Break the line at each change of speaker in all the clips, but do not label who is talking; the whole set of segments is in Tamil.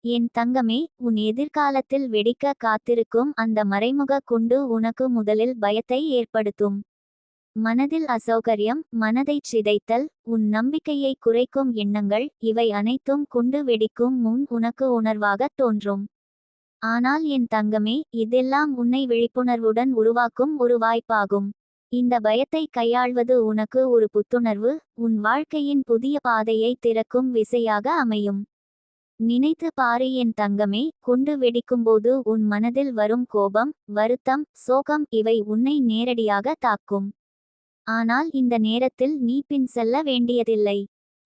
என் தங்கமே, உன் எதிர்காலத்தில் வெடிக்க காத்திருக்கும் அந்த மறைமுக குண்டு உனக்கு முதலில் பயத்தை ஏற்படுத்தும். மனதில் அசௌகரியம், மனதைச் சிதைத்தல், உன் நம்பிக்கையை குறைக்கும் எண்ணங்கள், இவை அனைத்தும் குண்டு வெடிக்கும் முன் உனக்கு உணர்வாகத் தோன்றும். ஆனால் என் தங்கமே, இதெல்லாம் உன்னை விழிப்புணர்வுடன் உருவாக்கும் ஒரு வாய்ப்பாகும். இந்த பயத்தை கையாள்வது உனக்கு ஒரு புத்துணர்வு, உன் வாழ்க்கையின் புதிய பாதையை திறக்கும் விசையாக அமையும். நினைத்து பாரு என் தங்கமே, குண்டு வெடிக்கும்போது உன் மனதில் வரும் கோபம், வருத்தம், சோகம் இவை உன்னை நேரடியாக தாக்கும். ஆனால் இந்த நேரத்தில் நீ பின் செல்ல வேண்டியதில்லை.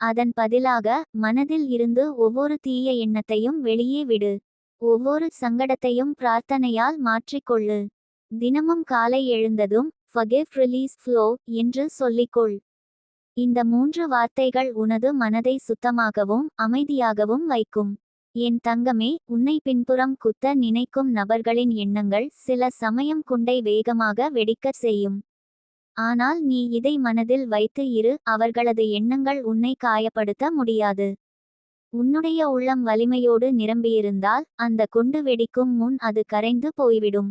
அதன் பதிலாக மனதில் இருந்து ஒவ்வொரு தீய எண்ணத்தையும் வெளியே விடு. ஒவ்வொரு சங்கடத்தையும் பிரார்த்தனையால் மாற்றிக்கொள்ளு. தினமும் காலை எழுந்ததும் forgive, release, flow என்று சொல்லிக்கொள். இந்த 3 வார்த்தைகள் உனது மனதை சுத்தமாகவும் அமைதியாகவும் வைக்கும். என் தங்கமே, உன்னை பின்புறம் குத்த நினைக்கும் நபர்களின் எண்ணங்கள் சில சமயம் குண்டை வேகமாக வெடிக்கச் செய்யும். ஆனால் நீ இதை மனதில் வைத்து இரு, அவர்களது எண்ணங்கள் உன்னை காயப்படுத்த முடியாது. உன்னுடைய உள்ளம் வலிமையோடு நிரம்பியிருந்தால் அந்த குண்டு வெடிக்கும் முன் அது கரைந்து போய்விடும்.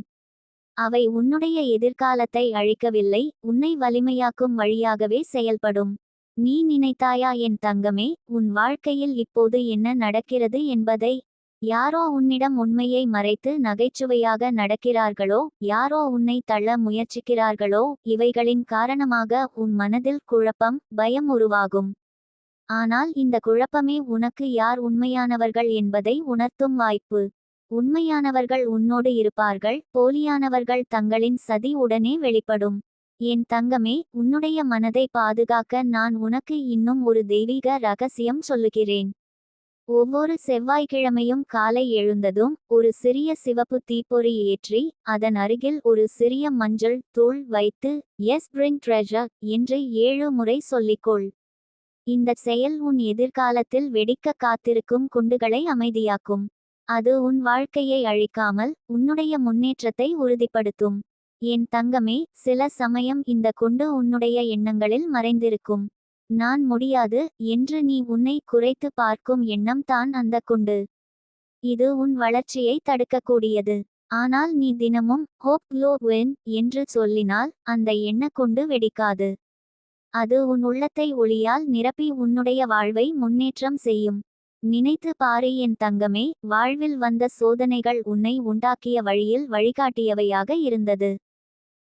அவை உன்னுடைய எதிர்காலத்தை அழிக்கவில்லை, உன்னை வலிமையாக்கும் வழியாகவே செயல்படும். நீ நினைத்தாயா என் தங்கமே, உன் வாழ்க்கையில் இப்போது என்ன நடக்கிறது என்பதை? யாரோ உன்னிடம் உண்மையை மறைத்து நகைச்சுவையாக நடக்கிறார்களோ, யாரோ உன்னை தள்ள முயற்சிக்கிறார்களோ, இவைகளின் காரணமாக உன் மனதில் குழப்பம், பயம் உருவாகும். ஆனால் இந்த குழப்பமே உனக்கு யார் உண்மையானவர்கள் என்பதை உணர்த்தும் வாய்ப்பு. உண்மையானவர்கள் உன்னோடு இருப்பார்கள், போலியானவர்கள் தங்களின் சதி உடனே வெளிப்படும். என் தங்கமே, உன்னுடைய மனதை பாதுகாக்க நான் உனக்கு இன்னும் ஒரு தெய்வீக ரகசியம் சொல்லுகிறேன். ஒவ்வொரு செவ்வாய்க்கிழமையும் காலை எழுந்ததும் ஒரு சிறிய சிவப்பு தீப்பொறி ஏற்றி அதன் அருகில் ஒரு சிறிய மஞ்சள் தூள் வைத்து எஸ் பிரிங் ட்ரெஷர் என்று 7 முறை சொல்லிக்கொள். இந்த செயல் உன் எதிர்காலத்தில் வெடிக்க காத்திருக்கும் குண்டுகளை அமைதியாக்கும். அது உன் வாழ்க்கையை அழிக்காமல் உன்னுடைய முன்னேற்றத்தை உறுதிப்படுத்தும். என் தங்கமே, சில சமயம் இந்த குண்டு உன்னுடைய எண்ணங்களில் மறைந்திருக்கும். நான் முடியாது என்று நீ உன்னை குறைத்து பார்க்கும் எண்ணம் தான் அந்த குண்டு. இது உன் வளர்ச்சியை தடுக்கக்கூடியது. ஆனால் நீ தினமும் ஹோப் லோ வென் என்று சொல்லினால் அந்த எண்ண குண்டு வெடிக்காது. அது உன் உள்ளத்தை ஒளியால் நிரப்பி உன்னுடைய வாழ்வை முன்னேற்றம் செய்யும். நினைத்து பாரு என் தங்கமே, வாழ்வில் வந்த சோதனைகள் உன்னை உண்டாக்கிய வழியில் வழிகாட்டியவையாக இருந்தது.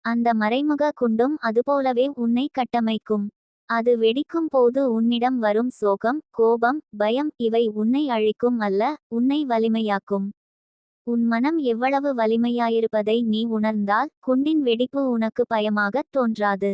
அந்த மறைமுக குண்டும் அதுபோலவே உன்னை கட்டமைக்கும். அது வெடிக்கும் போது உன்னிடம் வரும் சோகம், கோபம், பயம் இவை உன்னை அழிக்கும் அல்ல, உன்னை வலிமையாக்கும். உன் மனம் எவ்வளவு வலிமையாயிருப்பதை நீ உணர்ந்தால் குண்டின் வெடிப்பு உனக்கு பயமாகத் தோன்றாது.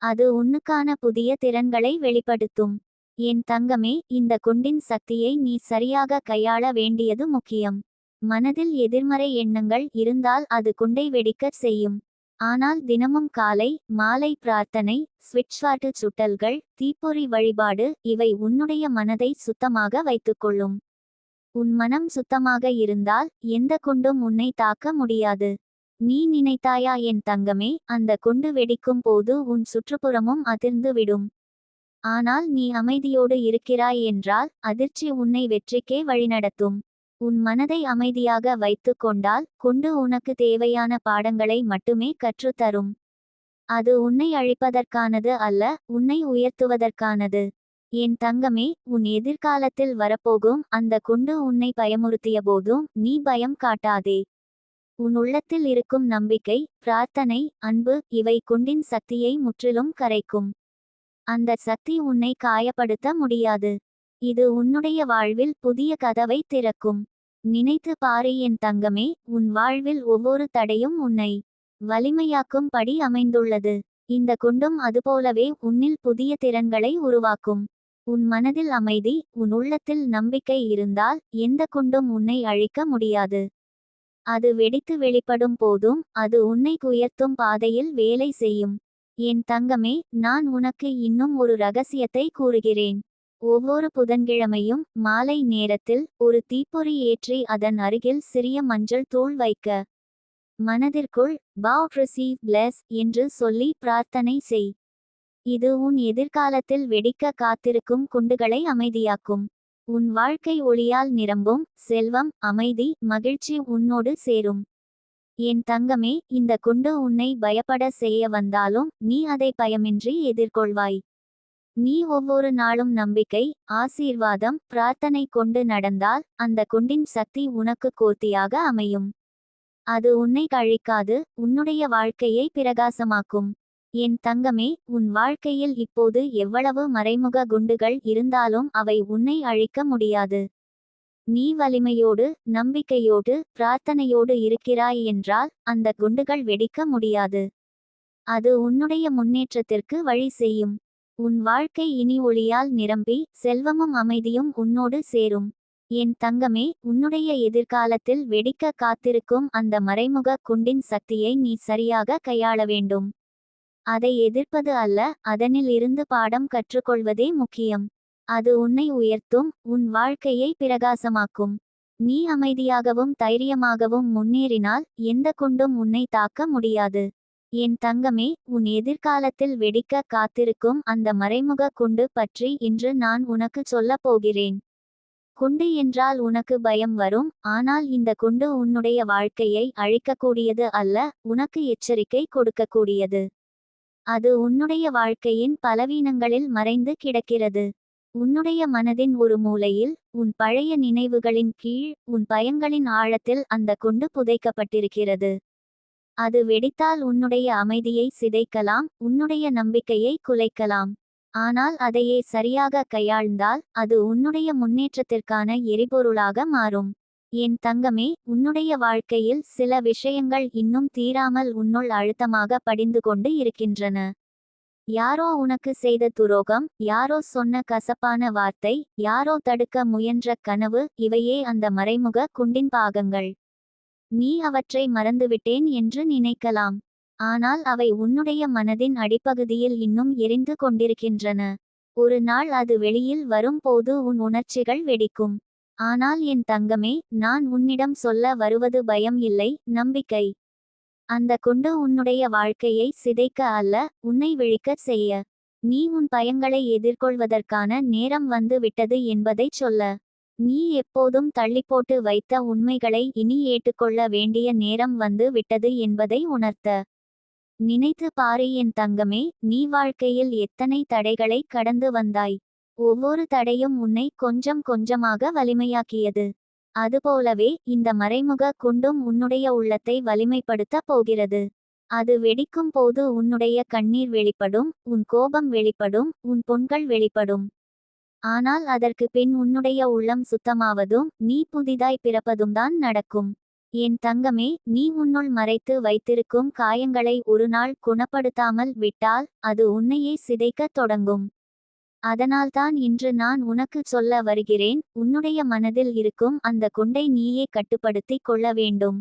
அது உன்னுக்கான புதிய திறன்களை வெளிப்படுத்தும். என் தங்கமே, இந்த குண்டின் சக்தியை நீ சரியாக கையாள வேண்டியது முக்கியம். மனதில் எதிர்மறை எண்ணங்கள் இருந்தால் அது குண்டை வெடிக்கச் செய்யும். ஆனால் தினமும் காலை, மாலை பிரார்த்தனை, ஸ்விட்ச்வாட்டு சுட்டல்கள், தீப்பொறி வழிபாடு இவை உன்னுடைய மனதை சுத்தமாக வைத்துக்கொள்ளும். உன் மனம் சுத்தமாக இருந்தால் எந்த குண்டும் உன்னை தாக்க முடியாது. நீ நினைத்தாயா என் தங்கமே, அந்த குண்டு வெடிக்கும் போது உன் சுற்றுப்புறமும் அதிர்ந்து விடும். ஆனால் நீ அமைதியோடு இருக்கிறாய் என்றால் அதிர்ச்சி உன்னை வெற்றிக்கே வழிநடத்தும். உன் மனதை அமைதியாக வைத்து கொண்டால் குண்டு உனக்கு தேவையான பாடங்களை மட்டுமே கற்றுத்தரும். அது உன்னை அழிப்பதற்கானது அல்ல, உன்னை உயர்த்துவதற்கானது. என் தங்கமே, உன் எதிர்காலத்தில் வரப்போகும் அந்த குண்டு உன்னை பயமுறுத்திய போதும் நீ பயம் காட்டாதே. உன் உள்ளத்தில் இருக்கும் நம்பிக்கை, பிரார்த்தனை, அன்பு இவை குண்டின் சக்தியை முற்றிலும் கரைக்கும். அந்த சக்தி உன்னை காயப்படுத்த முடியாது. இது உன்னுடைய வாழ்வில் புதிய கதவை திறக்கும். நினைத்து பாரு என் தங்கமே, உன் வாழ்வில் ஒவ்வொரு தடையும் உன்னை வலிமையாக்கும் படி அமைந்துள்ளது. இந்த குண்டும் அதுபோலவே உன்னில் புதிய திறன்களை உருவாக்கும். உன் மனதில் அமைதி, உன் உள்ளத்தில் நம்பிக்கை இருந்தால் எந்த குண்டும் உன்னை அழிக்க முடியாது. அது வெடித்து வெளிப்படும் போதும் அது உன்னை உயர்த்தும் பாதையில் வேலை செய்யும். என் தங்கமே, நான் உனக்கு இன்னும் ஒரு ரகசியத்தை கூறுகிறேன். ஒவ்வொரு புதன்கிழமையும் மாலை நேரத்தில் ஒரு தீப்பொறி ஏற்றி அதன் அருகில் சிறிய மஞ்சள் தூள் வைக்க. மனதிற்குள் பாவ் ரிசீவ் பிளெஸ் என்று சொல்லி பிரார்த்தனை செய். இது உன் எதிர்காலத்தில் வெடிக்க காத்திருக்கும் குண்டுகளை அமைதியாக்கும். உன் வாழ்க்கை ஒளியால் நிரம்பும். செல்வம், அமைதி, மகிழ்ச்சி உன்னோடு சேரும். என் தங்கமே, இந்த குண்டு உன்னை பயப்பட செய்ய வந்தாலும் நீ அதை பயமின்றி எதிர்கொள்வாய். நீ ஒவ்வொரு நாளும் நம்பிக்கை, ஆசீர்வாதம், பிரார்த்தனை கொண்டு நடந்தால் அந்த குண்டின் சக்தி உனக்கு கோர்த்தியாக அமையும். அது உன்னை அழிக்காது, உன்னுடைய வாழ்க்கையை பிரகாசமாக்கும். என் தங்கமே, உன் வாழ்க்கையில் இப்போது எவ்வளவு மறைமுக குண்டுகள் இருந்தாலும் அவை உன்னை அழிக்க முடியாது. நீ வலிமையோடு, நம்பிக்கையோடு, பிரார்த்தனையோடு இருக்கிறாய் என்றால் அந்த குண்டுகள் வெடிக்க முடியாது. அது உன்னுடைய முன்னேற்றத்திற்கு வழி செய்யும். உன் வாழ்க்கை இனி ஒளியால் நிரம்பி செல்வமும் அமைதியும் உன்னோடு சேரும். என் தங்கமே, உன்னுடைய எதிர்காலத்தில் வெடிக்க காத்திருக்கும் அந்த மறைமுக குண்டின் சக்தியை நீ சரியாக கையாள வேண்டும். அதை எதிர்ப்பது அல்ல, அதனில் இருந்து பாடம் கற்றுக்கொள்வதே முக்கியம். அது உன்னை உயர்த்தும், உன் வாழ்க்கையை பிரகாசமாக்கும். நீ அமைதியாகவும் தைரியமாகவும் முன்னேறினால் எந்த குண்டும் உன்னை தாக்க முடியாது. என் தங்கமே, உன் எதிர்காலத்தில் வெடிக்க காத்திருக்கும் அந்த மறைமுக குண்டு பற்றி இன்று நான் உனக்கு சொல்லப் போகிறேன். குண்டு என்றால் உனக்கு பயம் வரும், ஆனால் இந்த குண்டு உன்னுடைய வாழ்க்கையை அழிக்கக்கூடியது அல்ல, உனக்கு எச்சரிக்கை கொடுக்கக்கூடியது. அது உன்னுடைய வாழ்க்கையின் பலவீனங்களில் மறைந்து கிடக்கிறது. உன்னுடைய மனதின் ஒரு மூலையில், உன் பழைய நினைவுகளின் கீழ், உன் பயங்களின் ஆழத்தில் அந்த குண்டு புதைக்கப்பட்டிருக்கிறது. அது வெடித்தால் உன்னுடைய அமைதியை சிதைக்கலாம், உன்னுடைய நம்பிக்கையை குலைக்கலாம். ஆனால் அதையே சரியாக கையாழ்ந்தால் அது உன்னுடைய முன்னேற்றத்திற்கான எரிபொருளாக மாறும். என் தங்கமே, உன்னுடைய வாழ்க்கையில் சில விஷயங்கள் இன்னும் தீராமல் உன்னுள் அழுத்தமாக படிந்து கொண்டு இருக்கின்றன. யாரோ உனக்கு செய்த துரோகம், யாரோ சொன்ன கசப்பான வார்த்தை, யாரோ தடுக்க முயன்ற கனவு, இவையே அந்த மறைமுக குண்டின் பாகங்கள். நீ அவற்றை மறந்துவிட்டேன் என்று நினைக்கலாம். ஆனால் அவை உன்னுடைய மனதின் அடிப்பகுதியில் இன்னும் எரிந்து கொண்டிருக்கின்றன. ஒரு நாள் அது வெளியில் வரும் போது உன் உணர்ச்சிகள் வெடிக்கும். ஆனால் என் தங்கமே, நான் உன்னிடம் சொல்ல வருவது பயம் இல்லை, நம்பிக்கை. அந்த குண்டு உன்னுடைய வாழ்க்கையை சிதைக்க அல்ல, உன்னை விழிக்கச் செய்ய. நீ உன் பயங்களை எதிர்கொள்வதற்கான நேரம் வந்து விட்டது என்பதைச் சொல்ல. நீ எப்போதும் தள்ளிப்போட்டு வைத்த உண்மைகளை இனி ஏற்றுக்கொள்ள வேண்டிய நேரம் வந்து விட்டது என்பதை உணர்த்த. நினைத்து பாரு என் தங்கமே, நீ வாழ்க்கையில் எத்தனை தடைகளை கடந்து வந்தாய். ஒவ்வொரு தடையும் உன்னை கொஞ்சம் கொஞ்சமாக வலிமையாக்கியது. அதுபோலவே இந்த மறைமுக குண்டும் உன்னுடைய உள்ளத்தை வலிமைப்படுத்த போகிறது. அது வெடிக்கும் போது உன்னுடைய கண்ணீர் வெளிப்படும், உன் கோபம் வெளிப்படும், உன் புண்கள் வெளிப்படும். ஆனால் அதற்கு பின் உன்னுடைய உள்ளம் சுத்தமாவதும் நீ புதிதாய் பிறப்பதும்தான் நடக்கும். என் தங்கமே, நீ உன்னுள் மறைத்து வைத்திருக்கும் காயங்களை ஒரு நாள் குணப்படுத்தாமல் விட்டால் அது உன்னையே சிதைக்கத் தொடங்கும். அதனால்தான் இன்று நான் உனக்கு சொல்ல வருகிறேன், உன்னுடைய மனதில் இருக்கும் அந்த குண்டை நீயே கட்டுப்படுத்தி கொள்ள வேண்டும்.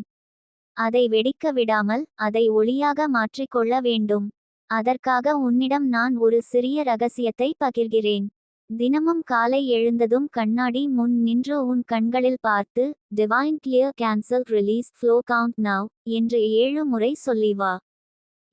அதை வெடிக்க விடாமல் அதை ஒளியாக மாற்றிக்கொள்ள வேண்டும். அதற்காக உன்னிடம் நான் ஒரு சிறிய ரகசியத்தை பகிர்கிறேன். தினமும் காலை எழுந்ததும் கண்ணாடி முன் நின்று உன் கண்களில் பார்த்து divine clear cancel release flow count now என்று 7 முறை சொல்லி வா.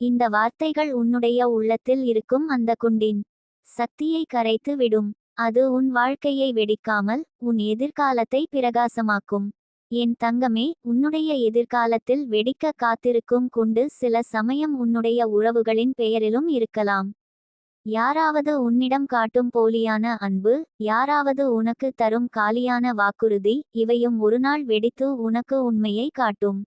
இந்த வார்த்தைகள் உன்னுடைய உள்ளத்தில் இருக்கும் அந்த குண்டின் சக்தியை கரைத்து விடும். அது உன் வாழ்க்கையை வெடிக்காமல் உன் எதிர்காலத்தை பிரகாசமாக்கும். என் தங்கமே, உன்னுடைய எதிர்காலத்தில் வெடிக்க காத்திருக்கும் குண்டு சில சமயம் உன்னுடைய உறவுகளின் பெயரிலும் இருக்கலாம். யாராவது உன்னிடம் காட்டும் போலியான அன்பு, யாராவது உனக்கு தரும் காலியான வாக்குறுதி, இவையும் ஒருநாள் வெடித்து உனக்கு உண்மையை காட்டும்.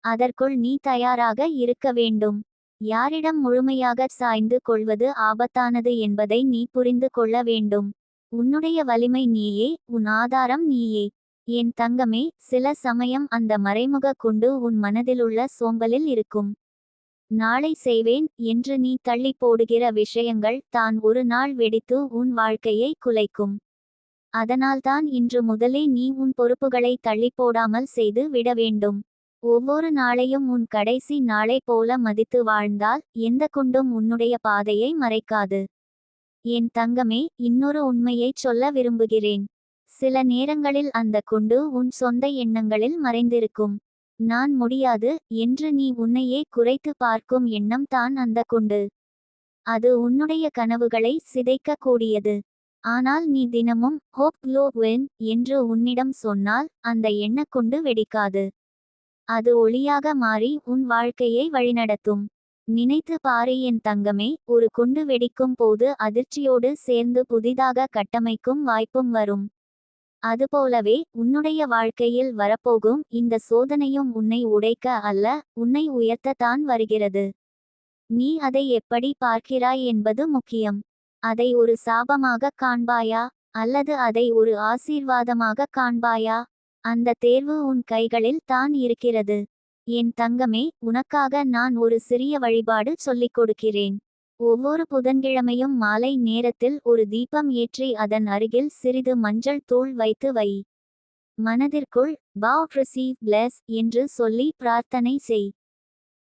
அதற்குள் நீ தயாராக இருக்க வேண்டும். யாரிடம் முழுமையாக சாய்ந்து கொள்வது ஆபத்தானது என்பதை நீ புரிந்து கொள்ள வேண்டும். உன்னுடைய வலிமை நீயே, உன் ஆதாரம் நீயே. என் தங்கமே, சில சமயம் அந்த மறைமுக குண்டு உன் மனதிலுள்ள சோம்பலில் இருக்கும். நாளை செய்வேன் என்று நீ தள்ளி போடுகிற விஷயங்கள் தான் ஒரு நாள் வெடித்து உன் வாழ்க்கையை குலைக்கும். அதனால்தான் இன்று முதலே நீ உன் பொறுப்புகளை தள்ளிப்போடாமல் செய்து விட வேண்டும். ஒவ்வொரு நாளையும் உன் கடைசி நாளை போல மதித்து வாழ்ந்தால் எந்த குண்டும் உன்னுடைய பாதையை மறைக்காது. என் தங்கமே, இன்னொரு உண்மையைச் சொல்ல விரும்புகிறேன். சில நேரங்களில் அந்த குண்டு உன் சொந்த எண்ணங்களில் மறைந்திருக்கும். நான் முடியாது என்று நீ உன்னையே குறைத்து பார்க்கும் எண்ணம் தான் அந்த குண்டு. அது உன்னுடைய கனவுகளை சிதைக்க கூடியது. ஆனால் நீ தினமும் ஹோப் க்ளோ வென் என்று உன்னிடம் சொன்னால் அந்த எண்ணெய் கொண்டு வெடிக்காது. அது ஒளியாக மாறி உன் வாழ்க்கையை வழிநடத்தும். நினைத்து பாரு என் தங்கமே, ஒரு குண்டு வெடிக்கும் போது அதிர்ச்சியோடு சேர்ந்து புதிதாக கட்டமைக்கும் வாய்ப்பும் வரும். அதுபோலவே உன்னுடைய வாழ்க்கையில் வரப்போகும் இந்த சோதனையும் உன்னை உடைக்க அல்ல, உன்னை உயர்த்தத்தான் வருகிறது. நீ அதை எப்படி பார்க்கிறாய் என்பது முக்கியம். அதை ஒரு சாபமாக காண்பாயா அல்லது அதை ஒரு ஆசீர்வாதமாக காண்பாயா? அந்த தேர்வு உன் கைகளில் தான் இருக்கிறது. என் தங்கமே, உனக்காக நான் ஒரு சிறிய வழிபாடு சொல்லிக் கொடுக்கிறேன். ஒவ்வொரு புதன்கிழமையும் மாலை நேரத்தில் ஒரு தீபம் ஏற்றி அதன் அருகில் சிறிது மஞ்சள் தூள் வைத்து வை. மனதிற்குள் பாவ் ரிசீவ் பிளஸ் என்று சொல்லி பிரார்த்தனை செய்.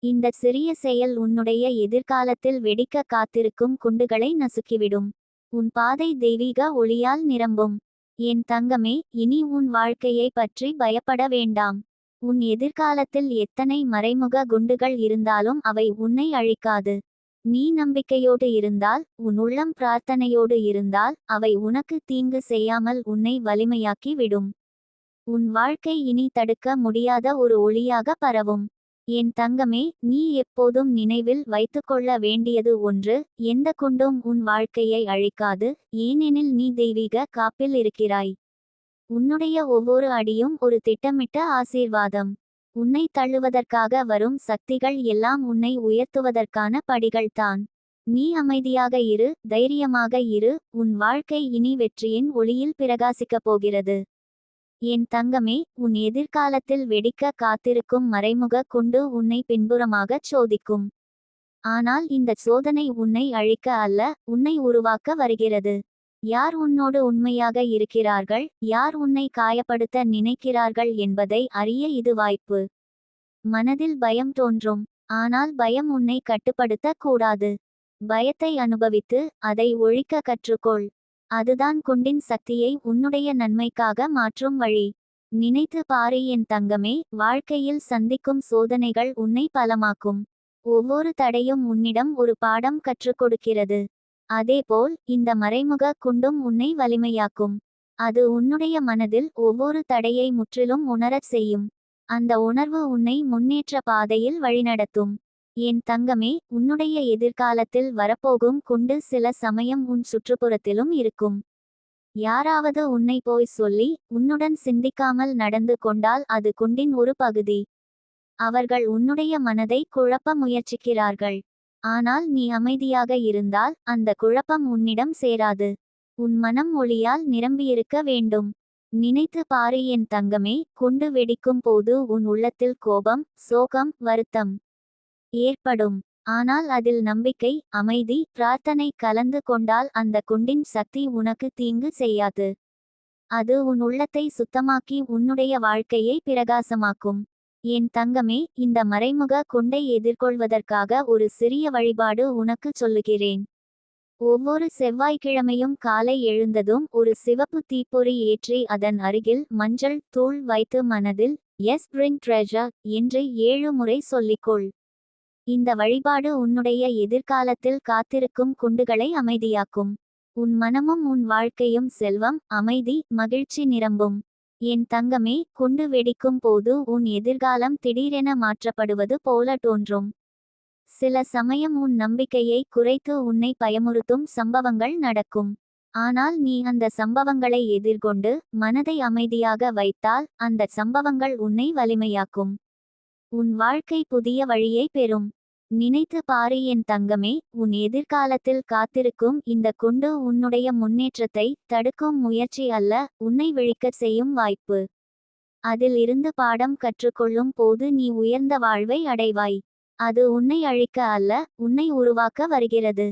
இந்த சிறிய செயல் உன்னுடைய எதிர்காலத்தில் வெடிக்க காத்திருக்கும் குண்டுகளை நசுக்கிவிடும். உன் பாதை தெய்வீக ஒளியால் நிரம்பும். என் தங்கமே, இனி உன் வாழ்க்கையை பற்றி பயப்பட வேண்டாம். உன் எதிர்காலத்தில் எத்தனை மறைமுக குண்டுகள் இருந்தாலும் அவை உன்னை அழிக்காது. நீ நம்பிக்கையோடு இருந்தால், உன் உள்ளம் பிரார்த்தனையோடு இருந்தால், அவை உனக்கு தீங்கு செய்யாமல் உன்னை வலிமையாக்கி விடும். உன் வாழ்க்கை இனி தடுக்க முடியாத ஒரு ஒளியாக பரவும். என் தங்கமே, நீ எப்போதும் நினைவில் வைத்துக்கொள்ள வேண்டியது ஒன்று: எந்த குண்டும் உன் வாழ்க்கையை அழிக்காது, ஏனெனில் நீ தெய்வீக காப்பில் இருக்கிறாய். உன்னுடைய ஒவ்வொரு அடியும் ஒரு திட்டமிட்ட ஆசீர்வாதம். உன்னை தள்ளுவதற்காக வரும் சக்திகள் எல்லாம் உன்னை உயர்த்துவதற்கான படிகள்தான். நீ அமைதியாக இரு, தைரியமாக இரு, உன் வாழ்க்கை இனி வெற்றியின் ஒளியில் பிரகாசிக்கப் போகிறது. என் தங்கமே, உன் எதிர்காலத்தில் வெடிக்க காத்திருக்கும் மறைமுக குண்டு உன்னை பின்புறமாகச் சோதிக்கும். ஆனால் இந்த சோதனை உன்னை அழிக்க அல்ல, உன்னை உருவாக்க வருகிறது. யார் உன்னோடு உண்மையாக இருக்கிறார்கள், யார் உன்னை காயப்படுத்த நினைக்கிறார்கள் என்பதை அறிய இது வாய்ப்பு. மனதில் பயம் தோன்றும், ஆனால் பயம் உன்னை கட்டுப்படுத்த கூடாது. பயத்தை அனுபவித்து அதை ஒழிக்க கற்றுக்கொள். அதுதான் குண்டின் சக்தியை உன்னுடைய நன்மைக்காக மாற்றும் வழி. நினைத்து பாரு என் தங்கமே, வாழ்க்கையில் சந்திக்கும் சோதனைகள் உன்னை பலமாக்கும். ஒவ்வொரு தடையும் உன்னிடம் ஒரு பாடம் கற்றுக் கொடுக்கிறது. அதேபோல் இந்த மறைமுக குண்டும் உன்னை வலிமையாக்கும். அது உன்னுடைய மனதில் ஒவ்வொரு தடையை முற்றிலும் உணரச் செய்யும். அந்த உணர்வு உன்னை முன்னேற்ற பாதையில் வழிநடத்தும். என் தங்கமே, உன்னுடைய எதிர்காலத்தில் வரப்போகும் குண்டு சில சமயம் உன் சுற்றுப்புறத்திலும் இருக்கும். யாராவது உன்னை போய் சொல்லி உன்னுடன் சிந்திக்காமல் நடந்து கொண்டால் அது குண்டின் ஒரு பகுதி. அவர்கள் உன்னுடைய மனதை குழப்ப முயற்சிக்கிறார்கள். ஆனால் நீ அமைதியாக இருந்தால் அந்த குழப்பம் உன்னிடம் சேராது. உன் மனம் ஒளியால் நிரம்பியிருக்க வேண்டும். நினைத்து பாரு என் தங்கமே, குண்டு வெடிக்கும் போது உன் உள்ளத்தில் கோபம், சோகம், வருத்தம் ஏற்படும். ஆனால் அதில் நம்பிக்கை, அமைதி, பிரார்த்தனை கலந்து கொண்டால் அந்த குண்டின் சக்தி உனக்கு தீங்கு செய்யாது. அது உன் உள்ளத்தை சுத்தமாக்கி உன்னுடைய வாழ்க்கையை பிரகாசமாக்கும். என் தங்கமே, இந்த மறைமுக குண்டை எதிர்கொள்வதற்காக ஒரு சிறிய வழிபாடு உனக்கு சொல்லுகிறேன். ஒவ்வொரு செவ்வாய்க்கிழமையும் காலை எழுந்ததும் ஒரு சிவப்பு தீப்பொறி ஏற்றி அதன் அருகில் மஞ்சள் தூள் வைத்து மனதில் எஸ் பிரிங் ட்ரெஷர் என்று 7 முறை சொல்லிக்கொள். இந்த வழிபாடு உன்னுடைய எதிர்காலத்தில் காத்திருக்கும் குண்டுகளை அமைதியாக்கும். உன் மனமும் உன் வாழ்க்கையும் செல்வம், அமைதி, மகிழ்ச்சி நிரம்பும். என் தங்கமே, குண்டு வெடிக்கும் போது உன் எதிர்காலம் திடீரென மாற்றப்படுவது போல தோன்றும். சில சமயம் உன் நம்பிக்கையை குறைத்து உன்னை பயமுறுத்தும் சம்பவங்கள் நடக்கும். ஆனால் நீ அந்த சம்பவங்களை எதிர்கொண்டு மனதை அமைதியாக வைத்தால் அந்த சம்பவங்கள் உன்னை வலிமையாக்கும். உன் வாழ்க்கை புதிய வழியை பெறும். நினைத்து பாரு என் தங்கமே, உன் எதிர்காலத்தில் காத்திருக்கும் இந்த குண்டு உன்னுடைய முன்னேற்றத்தை தடுக்கும் முயற்சி அல்ல, உன்னை விழிக்கச் செய்யும் வாய்ப்பு. அதில் இருந்து பாடம் கற்றுக்கொள்ளும் போது நீ உயர்ந்த வாழ்வை அடைவாய். அது உன்னை அழிக்க அல்ல, உன்னை உருவாக்க வருகிறது.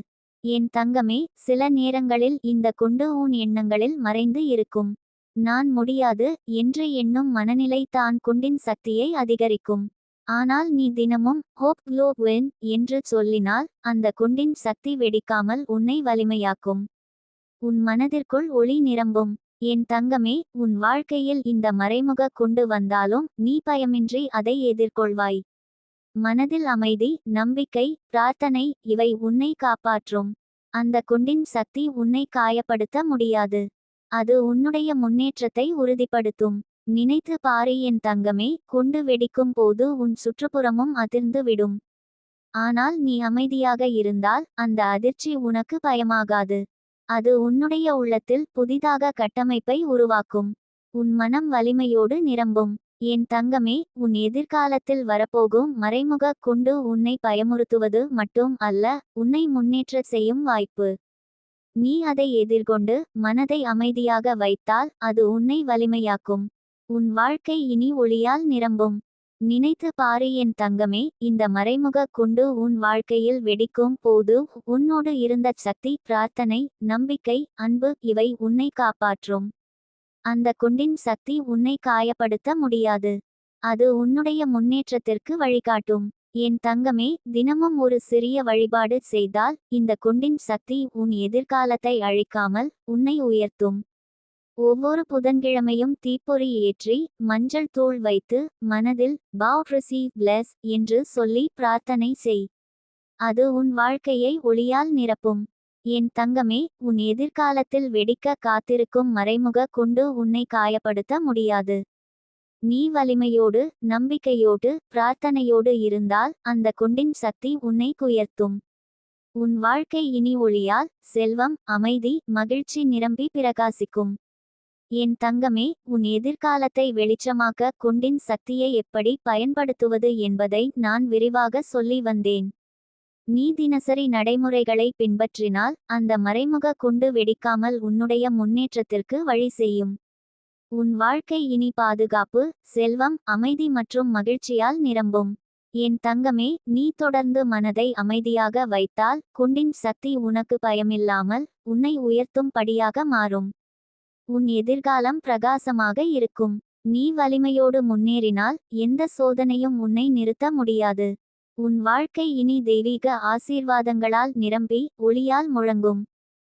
என் தங்கமே, சில நேரங்களில் இந்த குண்டு உன் எண்ணங்களில் மறைந்து இருக்கும். நான் முடியாது என்று எண்ணும் மனநிலை தான் குண்டின் சக்தியை அதிகரிக்கும். ஆனால் நீ தினமும் ஹோப் க்ளோ வென் என்று சொல்லினால் அந்த குண்டின் சக்தி வெடிக்காமல் உன்னை வலிமையாக்கும். உன் மனதிற்குள் ஒளி நிரம்பும். என் தங்கமே, உன் வாழ்க்கையில் இந்த மறைமுக குண்டு வந்தாலும் நீ பயமின்றி அதை எதிர்கொள்வாய். மனதில் அமைதி, நம்பிக்கை, பிரார்த்தனை இவை உன்னை காப்பாற்றும். அந்த குண்டின் சக்தி உன்னை காயப்படுத்த முடியாது. அது உன்னுடைய முன்னேற்றத்தை உறுதிப்படுத்தும். நினைத்து பாரு என் தங்கமே, குண்டு வெடிக்கும் போது உன் சுற்றுப்புறமும் அதிர்ந்து விடும். ஆனால் நீ அமைதியாக இருந்தால் அந்த அதிர்ச்சி உனக்கு பயமாகாது. அது உன்னுடைய உள்ளத்தில் புதிதாக கட்டமைப்பை உருவாக்கும். உன் மனம் வலிமையோடு நிரம்பும். என் தங்கமே, உன் எதிர்காலத்தில் வரப்போகும் மறைமுக குண்டு உன்னை பயமுறுத்துவது மட்டும் அல்ல, உன்னை முன்னேற்ற செய்யும் வாய்ப்பு. நீ அதை எதிர்கொண்டு மனதை அமைதியாக வைத்தால் அது உன்னை வலிமையாக்கும். உன் வாழ்க்கை இனி ஒளியால் நிரம்பும். நினைத்து பாரு என் தங்கமே, இந்த மறைமுக குண்டு உன் வாழ்க்கையில் வெடிக்கும் போது உன்னோடு இருந்த சக்தி, பிரார்த்தனை, நம்பிக்கை, அன்பு இவை உன்னை காப்பாற்றும். அந்த குண்டின் சக்தி உன்னை காயப்படுத்த முடியாது. அது உன்னுடைய முன்னேற்றத்திற்கு வழிகாட்டும். என் தங்கமே, தினமும் ஒரு சிறிய வழிபாடு செய்தால் இந்த குண்டின் சக்தி உன் எதிர்காலத்தை அழிக்காமல் உன்னை உயர்த்தும். ஒவ்வொரு புதன்கிழமையும் தீப்பொறி ஏற்றி மஞ்சள் தூள் வைத்து மனதில் "பாவ் ரிசீவ் பிளஸ்" என்று சொல்லி பிரார்த்தனை செய். அது உன் வாழ்க்கையை ஒளியால் நிரப்பும். என் தங்கமே, உன் எதிர்காலத்தில் வெடிக்க காத்திருக்கும் மறைமுக குண்டு உன்னை காயப்படுத்த முடியாது. நீ வலிமையோடு, நம்பிக்கையோடு, பிரார்த்தனையோடு இருந்தால் அந்த குண்டின் சக்தி உன்னை உயர்த்தும். உன் வாழ்க்கை இனி ஒளியால், செல்வம், அமைதி, மகிழ்ச்சி நிரம்பி பிரகாசிக்கும். என் தங்கமே, உன் எதிர்காலத்தை வெளிச்சமாக்க குண்டின் சக்தியை எப்படி பயன்படுத்துவது என்பதை நான் விரிவாக சொல்லி வந்தேன். நீ தினசரி நடைமுறைகளை பின்பற்றினால் அந்த மறைமுக குண்டு வெடிக்காமல் உன்னுடைய முன்னேற்றத்திற்கு வழி செய்யும். உன் வாழ்க்கை இனி பாதுகாப்பு, செல்வம், அமைதி மற்றும் மகிழ்ச்சியால் நிரம்பும். என் தங்கமே, நீ தொடர்ந்து மனதை அமைதியாக வைத்தால் குண்டின் சக்தி உனக்கு பயமில்லாமல் உன்னை உயர்த்தும் படியாக மாறும். உன் எதிர்காலம் பிரகாசமாக இருக்கும். நீ வலிமையோடு முன்னேறினால் எந்த சோதனையும் உன்னை நிறுத்த முடியாது. உன் வாழ்க்கை இனி தெய்வீக ஆசீர்வாதங்களால் நிரம்பி ஒளியால் முழங்கும்.